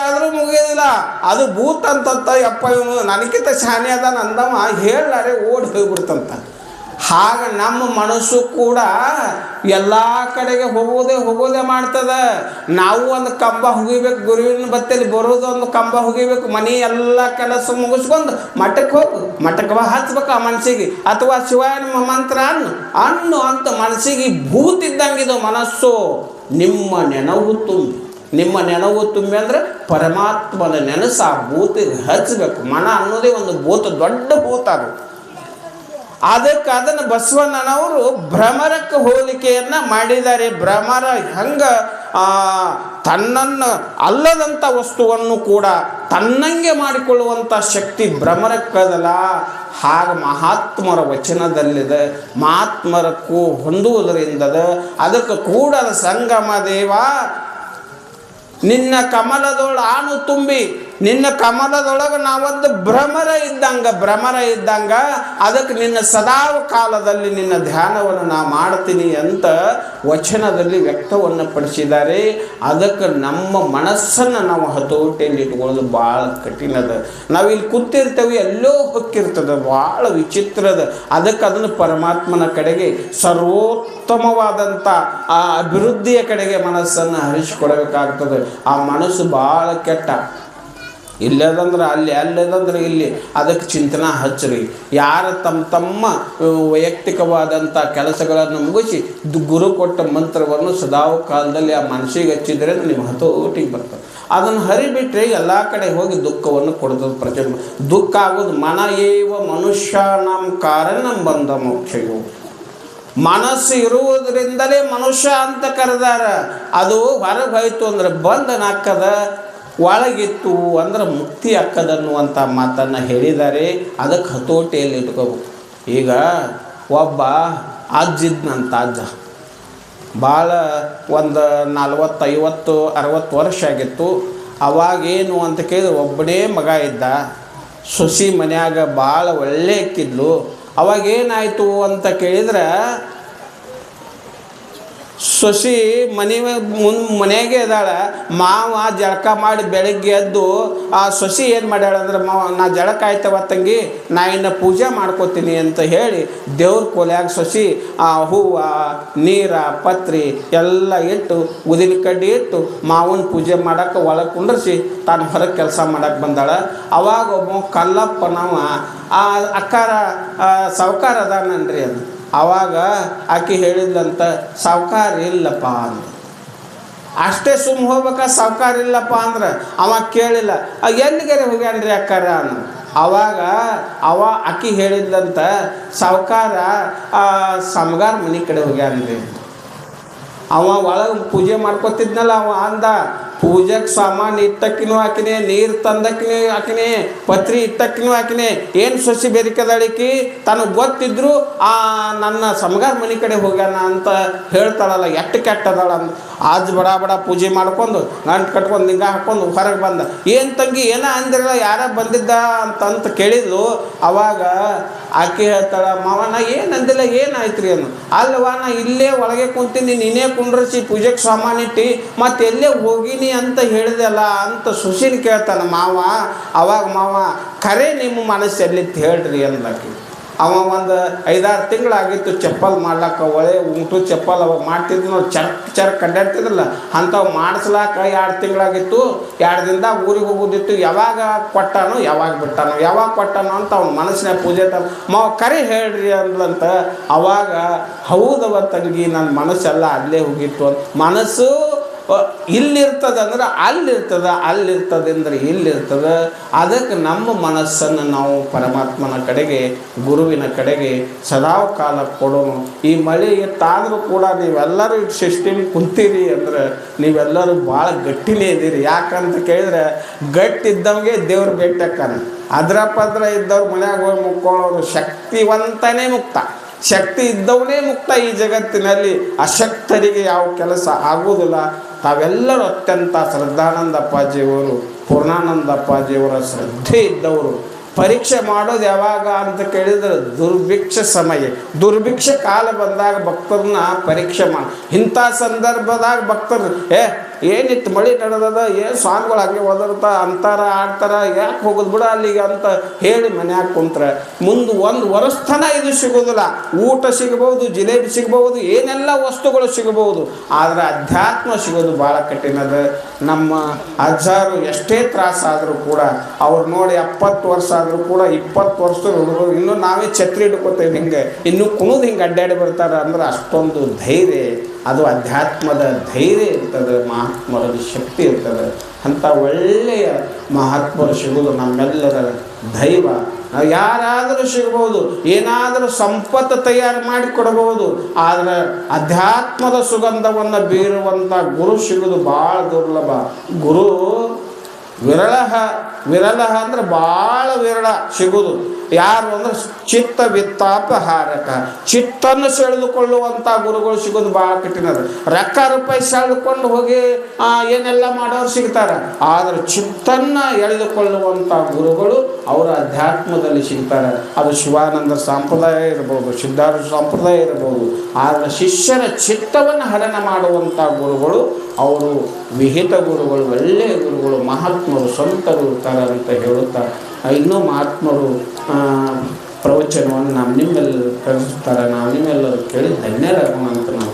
ಆದ್ರೂ ಮುಗಿಯೋದಿಲ್ಲ. ಅದು ಭೂತ ಅಂತಂತ ಯಪ್ಪ ಇವನು ನನಗಿಂತ ಶಾನೆ ಅದ ಅಂದವ ಹೇಳಾರೆ ಓಡಿ ಹೋಗ್ಬಿಡ್ತಂತ. ಹಾಗೆ ನಮ್ಮ ಮನಸ್ಸು ಕೂಡ ಎಲ್ಲ ಕಡೆಗೆ ಹೋಗೋದೇ ಮಾಡ್ತದ. ನಾವು ಒಂದು ಕಂಬ ಹುಗಿಬೇಕು, ಗುರುವಿನ ಬತ್ತಲ್ಲಿ ಬರೋದು ಒಂದು ಕಂಬ ಹುಗಿಬೇಕು, ಮನೆ ಎಲ್ಲ ಕೆಲಸ ಮುಗಿಸ್ಕೊಂಡು ಮಠಕ್ಕೆ ಹೋಗು, ಮಠಕ್ಕೆ ಹಚ್ಬೇಕು ಆ ಮನಸ್ಸಿಗೆ, ಅಥವಾ ಶಿವಾಯ ಮಂತ್ರ ಅನ್ನು ಅಂತ ಮನಸ್ಸಿಗೆ ಭೂತಿದ್ದಂಗಿದು ಮನಸ್ಸು. ನಿಮ್ಮ ನೆನವು ತುಂಬಿ ಅಂದ್ರೆ ಪರಮಾತ್ಮನ ನೆನಸು ಆ ಭೂತಿಗೆ ಹಚ್ಚಬೇಕು. ಮನ ಅನ್ನೋದೇ ಒಂದು ಭೂತ, ದೊಡ್ಡ ಭೂತ ಅದು. ಅದನ್ನು ಬಸವಣ್ಣನವರು ಭ್ರಮರಕ್ಕೆ ಹೋಲಿಕೆಯನ್ನು ಮಾಡಿದ್ದಾರೆ. ಭ್ರಮರ ಹೆಂಗೆ ತನ್ನನ್ನು ಅಲ್ಲದಂಥ ವಸ್ತುವನ್ನು ಕೂಡ ತನ್ನಂಗೆ ಮಾಡಿಕೊಳ್ಳುವಂಥ ಶಕ್ತಿ ಭ್ರಮರಕ್ಕದಲ್ಲ, ಹಾಗೆ ಮಹಾತ್ಮರ ವಚನದಲ್ಲಿದೆ. ಮಹಾತ್ಮರಕ್ಕೂ ಹೊಂದುವುದರಿಂದದ. ಅದಕ್ಕೆ ಕೂಡ ಸಂಗಮ ದೇವ ನಿನ್ನ ಕಮಲದೊಳ ಆನು ತುಂಬಿ, ನಿನ್ನ ಕಮಲದೊಳಗೆ ನಾವೊಂದು ಭ್ರಮರ ಇದ್ದಂಗ ಅದಕ್ಕೆ ನಿನ್ನ ಸದಾವ ಕಾಲದಲ್ಲಿ ನಿನ್ನ ಧ್ಯಾನವನ್ನು ನಾ ಮಾಡ್ತೀನಿ ಅಂತ ವಚನದಲ್ಲಿ ವ್ಯಕ್ತವನ್ನು ಪಡಿಸಿದ್ದಾರೆ. ಅದಕ್ಕೆ ನಮ್ಮ ಮನಸ್ಸನ್ನು ನಾವು ಹತೋಟಿಯಲ್ಲಿ ಇಟ್ಕೊಳ್ಳೋದು ಭಾಳ ಕಠಿಣದ. ನಾವಿಲ್ಲಿ ಕೂತಿರ್ತೇವೆ, ಎಲ್ಲೋ ಹೊಕ್ಕಿರ್ತದೆ, ಭಾಳ ವಿಚಿತ್ರದ. ಅದಕ್ಕೆ ಅದನ್ನು ಪರಮಾತ್ಮನ ಕಡೆಗೆ ಸರ್ವೋತ್ತಮವಾದಂಥ ಆ ಅಭಿವೃದ್ಧಿಯ ಕಡೆಗೆ ಮನಸ್ಸನ್ನು ಹರಿಸಿಕೊಡಬೇಕಾಗ್ತದೆ. ಆ ಮನಸ್ಸು ಭಾಳ ಕೆಟ್ಟ, ಇಲ್ಲದಂದ್ರೆ ಅಲ್ಲದಂದ್ರೆ ಇಲ್ಲಿ. ಅದಕ್ಕೆ ಚಿಂತನೆ ಹಚ್ಚ್ರಿ. ಯಾರು ತಮ್ಮ ವೈಯಕ್ತಿಕವಾದಂಥ ಕೆಲಸಗಳನ್ನು ಮುಗಿಸಿ ಗುರು ಕೊಟ್ಟ ಮಂತ್ರವನ್ನು ಸದಾವ ಕಾಲದಲ್ಲಿ ಆ ಮನಸ್ಸಿಗೆ ಹಚ್ಚಿದರೆ ನಿಮ್ಮ ಹತೋಟಿಗೆ ಬರ್ತದೆ. ಅದನ್ನು ಹರಿಬಿಟ್ರೆ ಎಲ್ಲ ಕಡೆ ಹೋಗಿ ದುಃಖವನ್ನು ಕೊಡ್ತದೆ. ಪ್ರತಿಯೊಂದು ದುಃಖ ಆಗೋದು ಮನ ಏವ ಮನುಷ್ಯ ನಮ್ಮ ಕಾರಣ ಬಂದ ಮೋಕ್ಷವು. ಮನಸ್ಸು ಇರುವುದರಿಂದಲೇ ಮನುಷ್ಯ ಅಂತ ಕರೆದಾರ. ಅದು ಹೊರಗೆ ಹೋಯ್ತು ಅಂದ್ರೆ ಬಂಧನಾಕ್ಕದ, ಒಳಗಿತ್ತು ಅಂದ್ರೆ ಮುಕ್ತಿ ಅಕ್ಕದನ್ನುವಂಥ ಮಾತನ್ನು ಹೇಳಿದ್ದಾರೆ. ಅದಕ್ಕೆ ಹತೋಟಿಯಲ್ಲಿ ಇಟ್ಕೋಬೇಕು. ಈಗ ಒಬ್ಬ ಅಜ್ಜಿದ್ನಂತ ಅಜ್ಜ ಭಾಳ ಒಂದು 40, 50, 60 ವರ್ಷ ಆಗಿತ್ತು. ಅವಾಗೇನು ಅಂತ ಕೇಳಿದ್ರೆ ಒಬ್ಬನೇ ಮಗ ಇದ್ದ. ಸೊಸಿ ಮನ್ಯಾಗ ಭಾಳ ಒಳ್ಳೆ ಇಕ್ಕಿದ್ಲು. ಅವಾಗೇನಾಯಿತು ಅಂತ ಕೇಳಿದ್ರೆ ಸೊಸಿ ಮನೆಯಾಗೆ ಇದ್ದಾಳೆ. ಮಾವ ಜಳಕ ಮಾಡಿ ಬೆಳಗ್ಗೆ ಎದ್ದು ಆ ಸೊಸಿ ಏನು ಮಾಡ್ಯಾಳ ಅಂದ್ರೆ, ಮಾವ ನಾ ಜಳಕ ಆಯ್ತವ ತಂಗಿ, ನಾ ಇನ್ನು ಪೂಜೆ ಮಾಡ್ಕೋತೀನಿ ಅಂತ ಹೇಳಿ ದೇವ್ರ ಕೋಲ್ಯಾಗ ಸೊಸಿ ಆ ಹೂವು ನೀರ ಪತ್ರಿ ಎಲ್ಲ ಇಟ್ಟು ಉದಿನ ಕಡ್ಡಿ ಇಟ್ಟು ಮಾವನ ಪೂಜೆ ಮಾಡೋಕ್ಕೆ ಒಳಗೆ ಕುಂಡ್ರಿಸಿ ತಾನು ಹೊರಗೆ ಕೆಲಸ ಮಾಡೋಕ್ಕೆ ಬಂದಾಳ. ಅವಾಗ ಒಬ್ಬ ಕಲ್ಲಪ್ಪನವ ಆ ಅಕ್ಕಾರ ಸಾವ್ಕಾರ ಅದಾನನ್ರಿ ಅದು. ಆವಾಗ ಆಕೆ ಹೇಳಿದ್ಲಂತ, ಸಾವ್ಕಾರ ಇಲ್ಲಪ್ಪ ಅಂತ. ಅಷ್ಟೇ ಸುಮ್ಮ ಹೋಗ್ಬೇಕಾ, ಸಾವ್ಕಾರ ಇಲ್ಲಪ್ಪ ಅಂದ್ರೆ ಅವ ಕೇಳಿಲ್ಲ, ಎಲ್ಲಿಗಾರೆ ಹೋಗ್ಯಾನ್ರಿ ಅಕ್ಕಾರ ಅನ್ನ. ಆವಾಗ ಆಕೆ ಹೇಳಿದ್ಲಂತ, ಸಾವ್ಕಾರ ಸಮಗಾರ ಮನೆ ಕಡೆ ಹೋಗ್ಯಾನ್ರಿ. ಅವ ಒಳಗೆ ಪೂಜೆ ಮಾಡ್ಕೊತಿದ್ನಲ್ಲ, ಅವ ಅಂದ ಪೂಜೆಗೆ ಸಾಮಾನು ಇಟ್ಟಕ್ಕಿನೂ ಹಾಕಿನಿ, ನೀರು ತಂದಕ್ಕಿನೂ ಹಾಕಿನಿ, ಪತ್ರಿ ಇಟ್ಟಕ್ಕಿನೂ ಹಾಕಿನಿ. ಏನು ಸೊಸಿ ಬೆರಿಕದಾಳಿಕಿ ತನಗೆ ಗೊತ್ತಿದ್ರು ನನ್ನ ಸಮಗಾರ ಮನೆ ಕಡೆ ಹೋಗ್ಯಾನ ಅಂತ ಹೇಳ್ತಾಳಲ್ಲ, ಎಷ್ಟು ಕೆಟ್ಟದಾಳ ಅಂದ. ಆಜ್ ಬಡ ಪೂಜೆ ಮಾಡ್ಕೊಂಡು ಗಂಟು ಕಟ್ಕೊಂಡು ನಿಂಗ ಹಾಕ್ಕೊಂಡು ಹೊರಗೆ ಬಂದ. ಏನು ತಂಗಿ ಏನೋ ಅಂದಿರಲ್ಲ, ಯಾರ ಬಂದಿದ್ದ ಅಂತ ಕೇಳಿದ್ಲು. ಅವಾಗ ಆಕೆ ಹೇಳ್ತಾಳ, ಮಾವ ನಾ ಏನು ಅಂದಿಲ್ಲ, ಏನಾಯ್ತು ರೀ ಅನ್ನು. ಅಲ್ವಾ ನಾ ಇಲ್ಲೇ ಒಳಗೆ ಕುಂತೀನಿ, ನೀನೇ ಕುಂಡ್ರಿಸಿ ಪೂಜೆಗೆ ಸಾಮಾನು ಇಟ್ಟು ಮತ್ತೆ ಎಲ್ಲೇ ಹೋಗಿನಿ ಅಂತ ಹೇಳಿದೆಲ್ಲ ಅಂತ ಸುಶೀಲ್ ಕೇಳ್ತಾನೆ ಮಾವ. ಅವಾಗ ಮಾವ ಖರೆ ನಿಮ್ಮ ಮನಸ್ಸೆಲ್ಲಿತ್ತು ಹೇಳ್ರಿ ಅಂದ್ಲಾಕಿ. ಅವ ಒಂದು 5-6 ತಿಂಗಳಾಗಿತ್ತು ಚಪ್ಪಲ್ ಮಾಡ್ಲಾಕ. ಒಳ್ಳೆ ಉಂಟು ಚಪ್ಪಲ್ ಅವಾಗ ಮಾಡ್ತಿದ್ವಿ ನಾವು, ಚರ್ಕ್ ಅಡ್ಡಾಡ್ತಿದ್ರಲ್ಲ ಅಂಥವು ಮಾಡಿಸ್ಲಾಕ 2 ತಿಂಗಳಾಗಿತ್ತು. 2 ದಿನದಾಗ ಊರಿಗೆ ಹೋಗೋದಿತ್ತು. ಯಾವಾಗ ಕೊಟ್ಟಾನೋ ಯಾವಾಗ ಬಿಟ್ಟಾನೋ, ಯಾವಾಗ ಕೊಟ್ಟಾನೋ ಅಂತ ಅವ್ನ ಮನಸ್ಸಿನ ಪೂಜೆ ಮಾವ ಕರೆ ಹೇಳ್ರಿ ಅಂದ್ಲಂತ. ಅವಾಗ ಹೌದವ ತಂಗಿ, ನನ್ನ ಮನಸ್ಸೆಲ್ಲ ಅಲ್ಲೇ ಹೋಗಿತ್ತು ಅಂತ. ಮನಸ್ಸು ಇಲ್ಲಿರ್ತದೆ ಅಂದ್ರೆ ಅಲ್ಲಿರ್ತದೆ ಅಂದ್ರೆ ಇಲ್ಲಿರ್ತದೆ. ಅದಕ್ಕೆ ನಮ್ಮ ಮನಸ್ಸನ್ನು ನಾವು ಪರಮಾತ್ಮನ ಕಡೆಗೆ, ಗುರುವಿನ ಕಡೆಗೆ ಸದಾವ ಕಾಲ ಕೊಡೋಣ. ಈ ಮಳೆ ಎತ್ತಾದರೂ ಕೂಡ ನೀವೆಲ್ಲರೂ ಸಿಸ್ಟಮ್ ಕುಂತೀರಿ ಅಂದ್ರೆ ನೀವೆಲ್ಲರೂ ಭಾಳ ಗಟ್ಟಿನೇ ಇದ್ದೀರಿ. ಯಾಕಂತ ಕೇಳಿದ್ರೆ ಗಟ್ಟಿದ್ದವ್ಗೆ ದೇವ್ರು ಭೇಟಿಯಾಕಾನ. ಅದ್ರ ಇದ್ದವ್ರು ಮನ್ಯಾಗ ಹೋಗಿ ಮುಕ್ಕೊಳ್ಳೋರು ಶಕ್ತಿವಂತನೇ ಮುಕ್ತ. ಶಕ್ತಿ ಇದ್ದವನೇ ಮುಕ್ತ. ಈ ಜಗತ್ತಿನಲ್ಲಿ ಅಶಕ್ತರಿಗೆ ಯಾವ ಕೆಲಸ ಆಗುವುದಿಲ್ಲ. ತಾವೆಲ್ಲರೂ ಅತ್ಯಂತ ಶ್ರದ್ಧಾನಂದ ಅಪ್ಪಾಜಿಯವರು, ಪೂರ್ಣಾನಂದ ಅಪ್ಪಾಜಿಯವರ ಶ್ರದ್ಧೆ ಇದ್ದವರು. ಪರೀಕ್ಷೆ ಮಾಡೋದು ಯಾವಾಗ ಅಂತ ಕೇಳಿದ್ರೆ ದುರ್ಭಿಕ್ಷ ಸಮಯ, ದುರ್ಭಿಕ್ಷ ಕಾಲ ಬಂದಾಗ ಭಕ್ತರನ್ನ ಪರೀಕ್ಷೆ ಮಾಡಿ. ಇಂಥ ಸಂದರ್ಭದಾಗ ಭಕ್ತರು ಏನಿತ್ತು ಮಳೆ ನಡೆದದ, ಏನು ಸ್ವಾಮಿಗಳು ಹಂಗೆ ಒದರ್ತಾ ಅಂತಾರ ಆಡ್ತಾರ, ಯಾಕೆ ಹೋಗೋದು ಬಿಡ ಅಲ್ಲಿಗೆ ಅಂತ ಹೇಳಿ ಮನ್ಯಾಗ ಕುಂತ್ರೆ ಮುಂದೆ ಒಂದು ವರ್ಷತನ ಇದು ಸಿಗೋದಿಲ್ಲ. ಊಟ ಸಿಗಬಹುದು, ಜಿಲೇಬಿ ಸಿಗಬಹುದು, ಏನೆಲ್ಲ ವಸ್ತುಗಳು ಸಿಗಬಹುದು, ಆದರೆ ಅಧ್ಯಾತ್ಮ ಸಿಗೋದು ಭಾಳ ಕಠಿಣದ. ನಮ್ಮ ಅಜ್ಜಾರು ಎಷ್ಟೇ ತ್ರಾಸಾದರೂ ಕೂಡ ಅವ್ರು ನೋಡಿ 70 ವರ್ಷ ಆದರೂ ಕೂಡ 20 ವರ್ಷದ ಹುಡುಗರು ಇನ್ನೂ ನಾವೇ ಛತ್ರಿ ಹಿಡ್ಕೋತೇವೆ, ಹಿಂಗೆ ಇನ್ನೂ ಕುಣಿದು ಹಿಂಗೆ ಅಡ್ಡಾಡಿ ಬರ್ತಾರೆ ಅಂದ್ರೆ ಅಷ್ಟೊಂದು ಧೈರ್ಯ, ಅದು ಅಧ್ಯಾತ್ಮದ ಧೈರ್ಯ ಇರ್ತದೆ, ಮಹಾತ್ಮರ ಶಕ್ತಿ ಇರ್ತದೆ. ಅಂಥ ಒಳ್ಳೆಯ ಮಹಾತ್ಮರು ಸಿಗೋದು ನಮ್ಮೆಲ್ಲರ ದೈವ. ನಾವು ಯಾರಾದರೂ ಸಿಗ್ಬೋದು, ಏನಾದರೂ ಸಂಪತ್ತು ತಯಾರು ಮಾಡಿ ಕೊಡಬಹುದು, ಆದರೆ ಅಧ್ಯಾತ್ಮದ ಸುಗಂಧವನ್ನು ಬೀರುವಂಥ ಗುರು ಸಿಗೋದು ಭಾಳ ದುರ್ಲಭ. ಗುರು ವಿರಳ ಅಂದ್ರೆ ಭಾಳ ವಿರಳ ಸಿಗೋದು. ಯಾರು ಅಂದ್ರೆ ಚಿತ್ತ ವಿತ್ತಾಪಹಾರಕ, ಚಿತ್ತನ್ನು ಸೆಳೆದುಕೊಳ್ಳುವಂಥ ಗುರುಗಳು ಸಿಗೋದು ಭಾಳ ಕಠಿಣ. ರೊಕ್ಕ ರೂಪಾಯಿ ಸೆಳೆದುಕೊಂಡು ಹೋಗಿ ಏನೆಲ್ಲ ಮಾಡೋರು ಸಿಗ್ತಾರೆ, ಆದರೆ ಚಿತ್ತನ್ನು ಎಳೆದುಕೊಳ್ಳುವಂಥ ಗುರುಗಳು ಅವರ ಅಧ್ಯಾತ್ಮದಲ್ಲಿ ಸಿಗ್ತಾರೆ. ಅದು ಶಿವಾನಂದ ಸಂಪ್ರದಾಯ ಇರ್ಬೋದು, ಸಿದ್ಧಾರ್ಥ ಸಂಪ್ರದಾಯ ಇರ್ಬೋದು. ಆದರೆ ಶಿಷ್ಯನ ಚಿತ್ತವನ್ನು ಹರಣ ಮಾಡುವಂಥ ಗುರುಗಳು ಅವರು ವಿಹಿತ ಗುರುಗಳು, ಒಳ್ಳೆಯ ಗುರುಗಳು, ಮಹಾತ್ಮರು, ಸಂತರು ಇರ್ತಾರೆ ಅಂತ ಹೇಳುತ್ತಾರೆ. ಇನ್ನೂ ಮಹಾತ್ಮರು ಪ್ರವಚನವನ್ನು ನಿಮ್ಮೆಲ್ಲರೂ ಕಲಿಸುತ್ತಾರೆ. ನಾವು ನಿಮ್ಮೆಲ್ಲರೂ ಕೇಳಿ ಧನ್ಯರಾಗೋಣ ಅಂತ ನಾನು